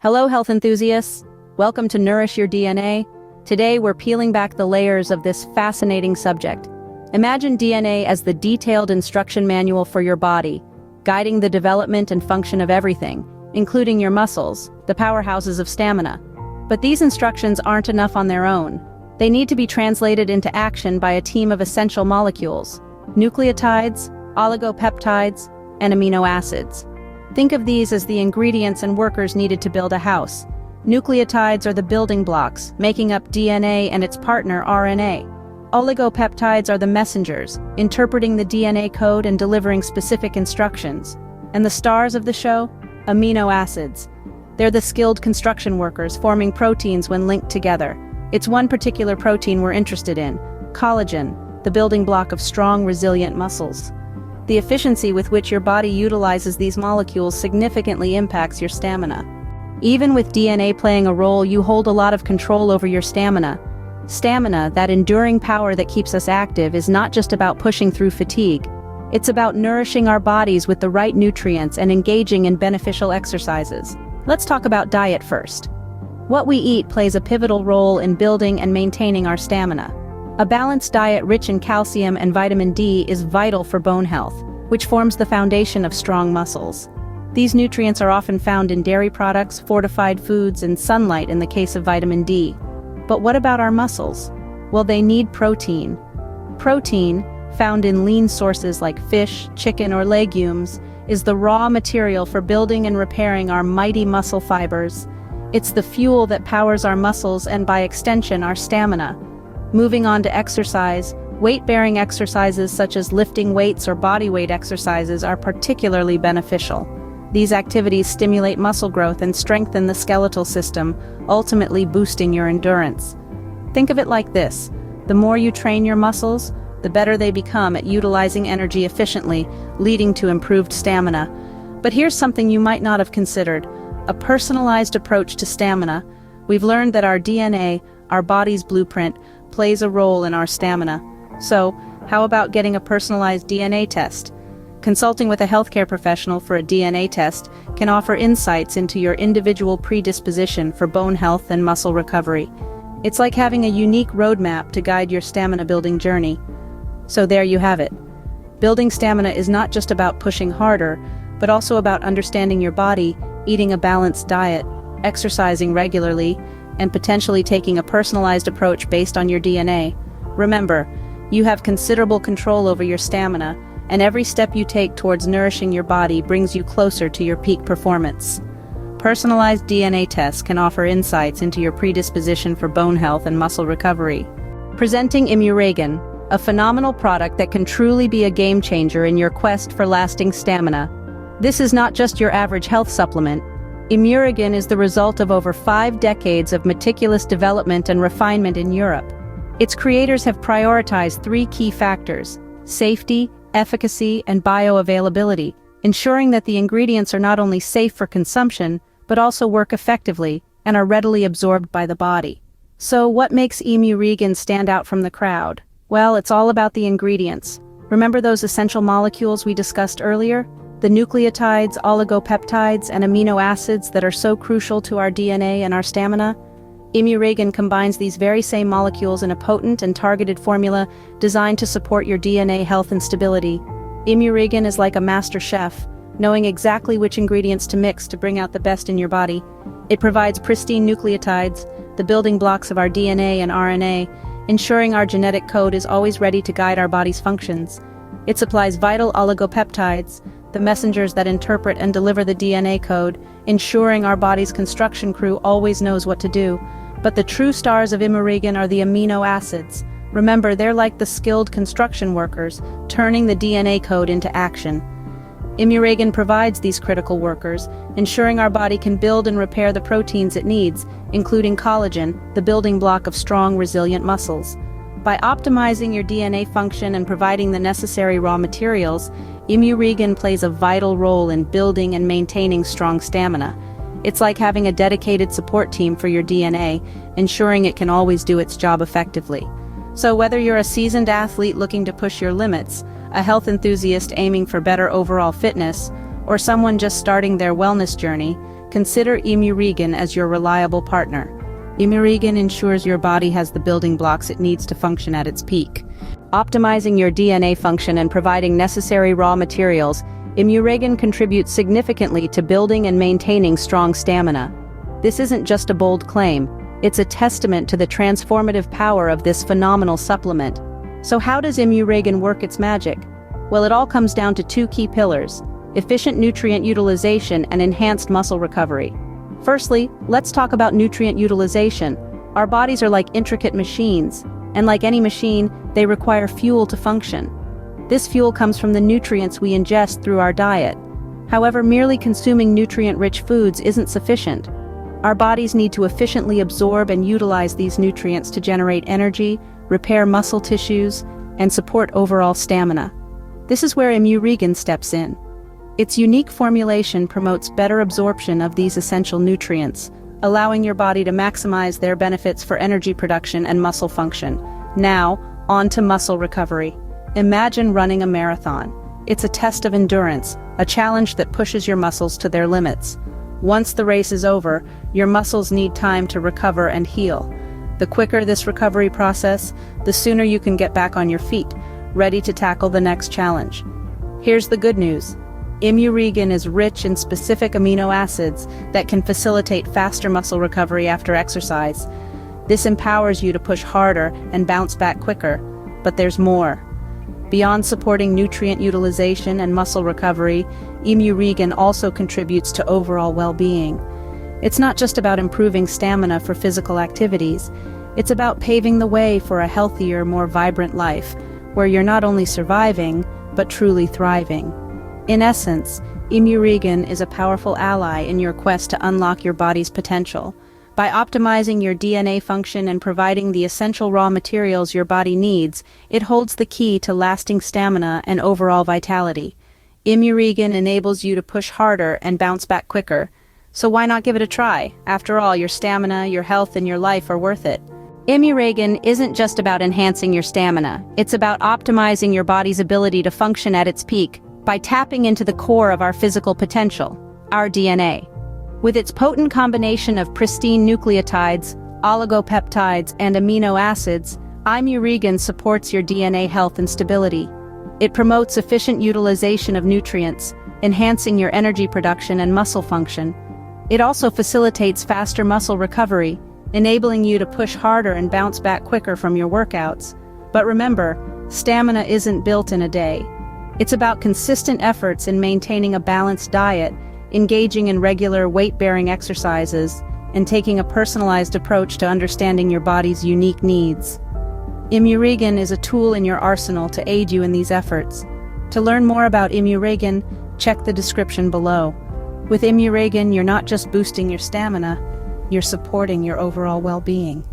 Hello, health enthusiasts. Welcome to Nourish Your DNA. Today, we're peeling back the layers of this fascinating subject. Imagine DNA as the detailed instruction manual for your body, guiding the development and function of everything, including your muscles, the powerhouses of stamina. But these instructions aren't enough on their own. They need to be translated into action by a team of essential molecules: nucleotides, oligopeptides, and amino acids. Think of these as the ingredients and workers needed to build a house. Nucleotides are the building blocks, making up DNA and its partner RNA. Oligopeptides are the messengers, interpreting the DNA code and delivering specific instructions. And the stars of the show? Amino acids. They're the skilled construction workers, forming proteins when linked together. It's one particular protein we're interested in: collagen, the building block of strong, resilient muscles. The efficiency with which your body utilizes these molecules significantly impacts your stamina. Even with DNA playing a role, you hold a lot of control over your stamina. Stamina, that enduring power that keeps us active, is not just about pushing through fatigue. It's about nourishing our bodies with the right nutrients and engaging in beneficial exercises. Let's talk about diet first. What we eat plays a pivotal role in building and maintaining our stamina. A balanced diet rich in calcium and vitamin D is vital for bone health, which forms the foundation of strong muscles. These nutrients are often found in dairy products, fortified foods, and sunlight in the case of vitamin D. But what about our muscles? Well, they need protein. Protein, found in lean sources like fish, chicken, or legumes, is the raw material for building and repairing our mighty muscle fibers. It's the fuel that powers our muscles and, by extension, our stamina. Moving on to exercise, weight-bearing exercises such as lifting weights or bodyweight exercises are particularly beneficial. These activities stimulate muscle growth and strengthen the skeletal system, ultimately boosting your endurance. Think of it like this: the more you train your muscles, the better they become at utilizing energy efficiently, leading to improved stamina. But here's something you might not have considered: a personalized approach to stamina. We've learned that our DNA, our body's blueprint, plays a role in our stamina. So, how about getting a personalized DNA test? Consulting with a healthcare professional for a DNA test can offer insights into your individual predisposition for bone health and muscle recovery. It's like having a unique roadmap to guide your stamina-building journey. So there you have it. Building stamina is not just about pushing harder, but also about understanding your body, eating a balanced diet, exercising regularly, and potentially taking a personalized approach based on your DNA. Remember, you have considerable control over your stamina, and every step you take towards nourishing your body brings you closer to your peak performance. Personalized DNA tests can offer insights into your predisposition for bone health and muscle recovery. Presenting imuregen, a phenomenal product that can truly be a game changer in your quest for lasting stamina. This is not just your average health supplement. Imuregen is the result of over 5 decades of meticulous development and refinement in Europe. Its creators have prioritized 3 key factors: safety, efficacy, and bioavailability, ensuring that the ingredients are not only safe for consumption, but also work effectively and are readily absorbed by the body. So what makes imuregen stand out from the crowd? Well, it's all about the ingredients. Remember those essential molecules we discussed earlier? The nucleotides, oligopeptides, and amino acids that are so crucial to our DNA and our stamina? Imuregen combines these very same molecules in a potent and targeted formula designed to support your DNA health and stability. Imuregen is like a master chef, knowing exactly which ingredients to mix to bring out the best in your body. It provides pristine nucleotides, the building blocks of our DNA and RNA, ensuring our genetic code is always ready to guide our body's functions. It supplies vital oligopeptides, the messengers that interpret and deliver the DNA code, ensuring our body's construction crew always knows what to do. But the true stars of imuregen are the amino acids. Remember, they're like the skilled construction workers, turning the DNA code into action. Imuregen provides these critical workers, ensuring our body can build and repair the proteins it needs, including collagen, the building block of strong, resilient muscles. By optimizing your DNA function and providing the necessary raw materials, imuregen plays a vital role in building and maintaining strong stamina. It's like having a dedicated support team for your DNA, ensuring it can always do its job effectively. So whether you're a seasoned athlete looking to push your limits, a health enthusiast aiming for better overall fitness, or someone just starting their wellness journey, consider imuregen as your reliable partner. Imuregen ensures your body has the building blocks it needs to function at its peak. Optimizing your DNA function and providing necessary raw materials, imuregen contributes significantly to building and maintaining strong stamina. This isn't just a bold claim, it's a testament to the transformative power of this phenomenal supplement. So how does imuregen work its magic? Well, it all comes down to two key pillars: efficient nutrient utilization and enhanced muscle recovery. Firstly, let's talk about nutrient utilization. Our bodies are like intricate machines, and like any machine, they require fuel to function. This fuel comes from the nutrients we ingest through our diet. However, merely consuming nutrient-rich foods isn't sufficient. Our bodies need to efficiently absorb and utilize these nutrients to generate energy, repair muscle tissues, and support overall stamina. This is where imuregen steps in. Its unique formulation promotes better absorption of these essential nutrients, allowing your body to maximize their benefits for energy production and muscle function. Now, on to muscle recovery. Imagine running a marathon. It's a test of endurance, a challenge that pushes your muscles to their limits. Once the race is over, your muscles need time to recover and heal. The quicker this recovery process, the sooner you can get back on your feet, ready to tackle the next challenge. Here's the good news. Imuregen is rich in specific amino acids that can facilitate faster muscle recovery after exercise. This empowers you to push harder and bounce back quicker. But there's more. Beyond supporting nutrient utilization and muscle recovery, imuregen also contributes to overall well-being. It's not just about improving stamina for physical activities. It's about paving the way for a healthier, more vibrant life, where you're not only surviving, but truly thriving. In essence, imuregen is a powerful ally in your quest to unlock your body's potential. By optimizing your DNA function and providing the essential raw materials your body needs, it holds the key to lasting stamina and overall vitality. Imuregen enables you to push harder and bounce back quicker. So why not give it a try? After all, your stamina, your health, and your life are worth it. Imuregen isn't just about enhancing your stamina. It's about optimizing your body's ability to function at its peak by tapping into the core of our physical potential, our DNA. With its potent combination of pristine nucleotides, oligopeptides, and amino acids, imuregen supports your DNA health and stability. It promotes efficient utilization of nutrients, enhancing your energy production and muscle function. It also facilitates faster muscle recovery, enabling you to push harder and bounce back quicker from your workouts. But remember, stamina isn't built in a day. It's about consistent efforts in maintaining a balanced diet, engaging in regular weight-bearing exercises, and taking a personalized approach to understanding your body's unique needs. Imuregen is a tool in your arsenal to aid you in these efforts. To learn more about imuregen, check the description below. With imuregen, you're not just boosting your stamina, you're supporting your overall well-being.